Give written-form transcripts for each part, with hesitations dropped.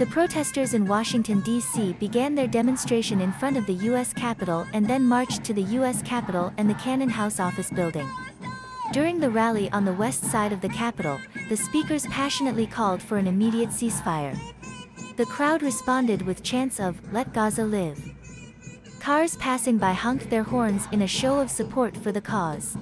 The protesters in Washington, D.C. began their demonstration in front of the U.S. Capitol and then marched to the U.S. Capitol and the Cannon House office building. During the rally on the west side of the Capitol, the speakers passionately called for an immediate ceasefire. The crowd responded with chants of, "Let Gaza live." Cars passing by honked their horns in a show of support for the cause.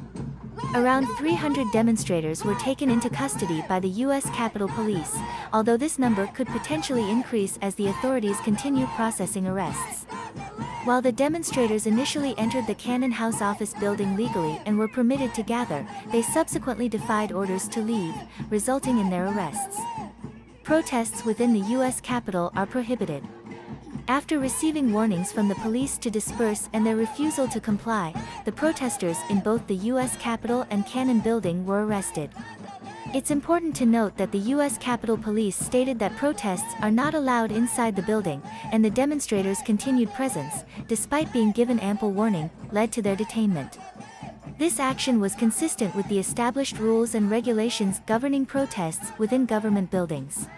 Around 300 demonstrators were taken into custody by the U.S. Capitol Police, although this number could potentially increase as the authorities continue processing arrests. While the demonstrators initially entered the Cannon House office building legally and were permitted to gather, they subsequently defied orders to leave, resulting in their arrests. Protests within the U.S. Capitol are prohibited. After receiving warnings from the police to disperse and their refusal to comply, the protesters in both the U.S. Capitol and Cannon building were arrested. It's important to note that the U.S. Capitol Police stated that protests are not allowed inside the building, and the demonstrators' continued presence, despite being given ample warning, led to their detainment. This action was consistent with the established rules and regulations governing protests within government buildings.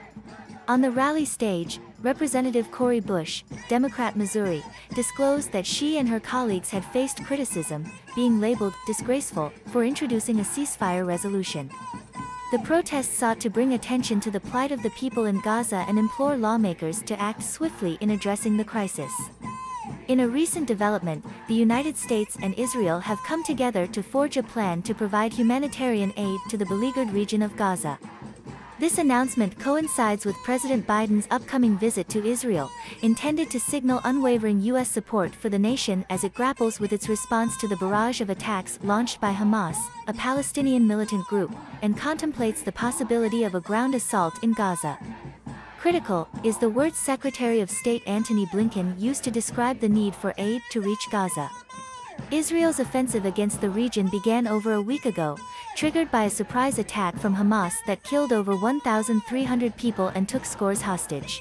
On the rally stage, Representative Cori Bush, Democrat Missouri, disclosed that she and her colleagues had faced criticism, being labeled disgraceful, for introducing a ceasefire resolution. The protests sought to bring attention to the plight of the people in Gaza and implore lawmakers to act swiftly in addressing the crisis. In a recent development, the United States and Israel have come together to forge a plan to provide humanitarian aid to the beleaguered region of Gaza. This announcement coincides with President Biden's upcoming visit to Israel, intended to signal unwavering U.S. support for the nation as it grapples with its response to the barrage of attacks launched by Hamas, a Palestinian militant group, and contemplates the possibility of a ground assault in Gaza. Critical is the word Secretary of State Antony Blinken used to describe the need for aid to reach Gaza. Israel's offensive against the region began over a week ago, triggered by a surprise attack from Hamas that killed over 1,300 people and took scores hostage.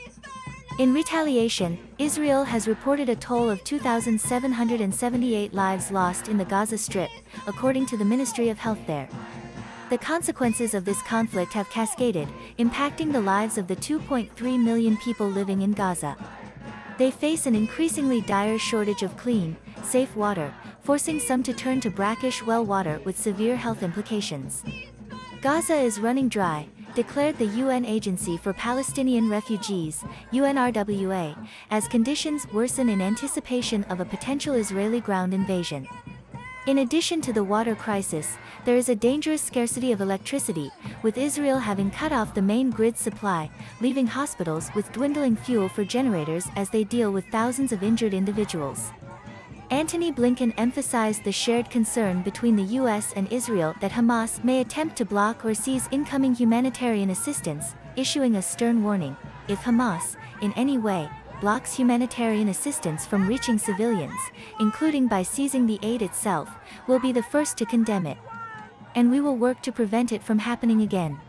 In retaliation, Israel has reported a toll of 2,778 lives lost in the Gaza Strip, according to the Ministry of Health there. The consequences of this conflict have cascaded, impacting the lives of the 2.3 million people living in Gaza. They face an increasingly dire shortage of clean, safe water, forcing some to turn to brackish well water with severe health implications. Gaza is running dry, declared the UN Agency for Palestinian Refugees, UNRWA, as conditions worsen in anticipation of a potential Israeli ground invasion. In addition to the water crisis, there is a dangerous scarcity of electricity, with Israel having cut off the main grid supply, leaving hospitals with dwindling fuel for generators as they deal with thousands of injured individuals. Antony Blinken emphasized the shared concern between the U.S. and Israel that Hamas may attempt to block or seize incoming humanitarian assistance, issuing a stern warning: if Hamas, in any way, blocks humanitarian assistance from reaching civilians, including by seizing the aid itself, we'll be the first to condemn it. And we will work to prevent it from happening again.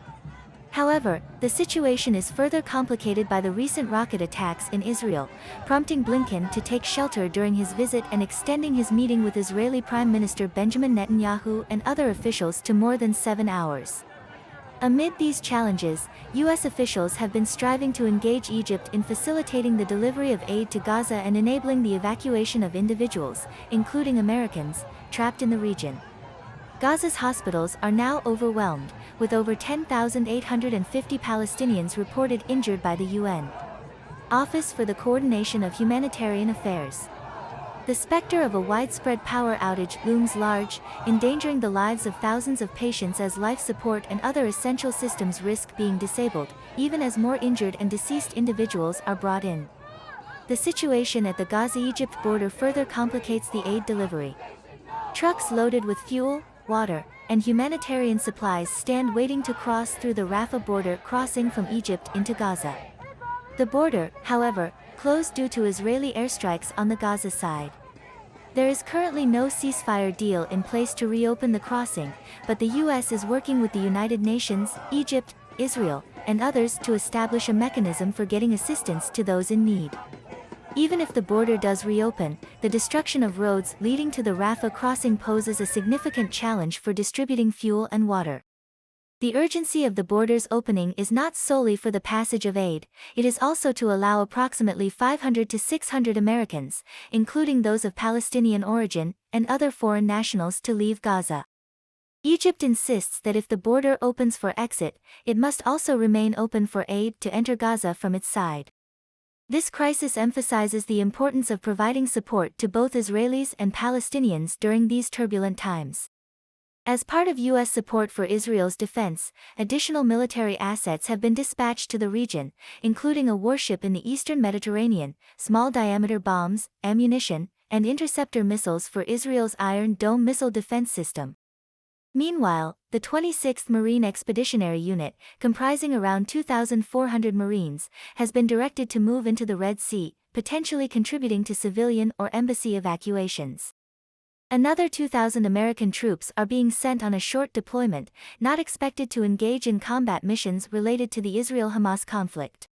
However, the situation is further complicated by the recent rocket attacks in Israel, prompting Blinken to take shelter during his visit and extending his meeting with Israeli Prime Minister Benjamin Netanyahu and other officials to more than 7 hours. Amid these challenges, U.S. officials have been striving to engage Egypt in facilitating the delivery of aid to Gaza and enabling the evacuation of individuals, including Americans, trapped in the region. Gaza's hospitals are now overwhelmed, with over 10,850 Palestinians reported injured by the UN Office for the Coordination of Humanitarian Affairs. The specter of a widespread power outage looms large, endangering the lives of thousands of patients as life support and other essential systems risk being disabled, even as more injured and deceased individuals are brought in. The situation at the Gaza-Egypt border further complicates the aid delivery. Trucks loaded with fuel, water, and humanitarian supplies stand waiting to cross through the Rafah border crossing from Egypt into Gaza. The border, however, closed due to Israeli airstrikes on the Gaza side. There is currently no ceasefire deal in place to reopen the crossing, but the U.S. is working with the United Nations, Egypt, Israel, and others to establish a mechanism for getting assistance to those in need. Even if the border does reopen, the destruction of roads leading to the Rafah crossing poses a significant challenge for distributing fuel and water. The urgency of the border's opening is not solely for the passage of aid, it is also to allow approximately 500 to 600 Americans, including those of Palestinian origin, and other foreign nationals to leave Gaza. Egypt insists that if the border opens for exit, it must also remain open for aid to enter Gaza from its side. This crisis emphasizes the importance of providing support to both Israelis and Palestinians during these turbulent times. As part of U.S. support for Israel's defense, additional military assets have been dispatched to the region, including a warship in the eastern Mediterranean, small-diameter bombs, ammunition, and interceptor missiles for Israel's Iron Dome missile defense system. Meanwhile, the 26th Marine Expeditionary Unit, comprising around 2,400 Marines, has been directed to move into the Red Sea, potentially contributing to civilian or embassy evacuations. Another 2,000 American troops are being sent on a short deployment, not expected to engage in combat missions related to the Israel-Hamas conflict.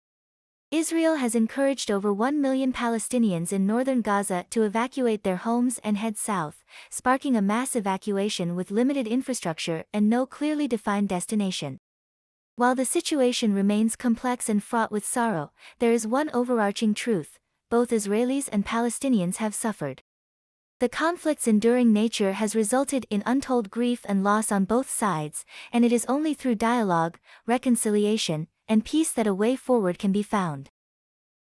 Israel has encouraged over 1 million Palestinians in northern Gaza to evacuate their homes and head south, sparking a mass evacuation with limited infrastructure and no clearly defined destination. While the situation remains complex and fraught with sorrow, there is one overarching truth: both Israelis and Palestinians have suffered. The conflict's enduring nature has resulted in untold grief and loss on both sides, and it is only through dialogue, reconciliation, and peace that a way forward can be found.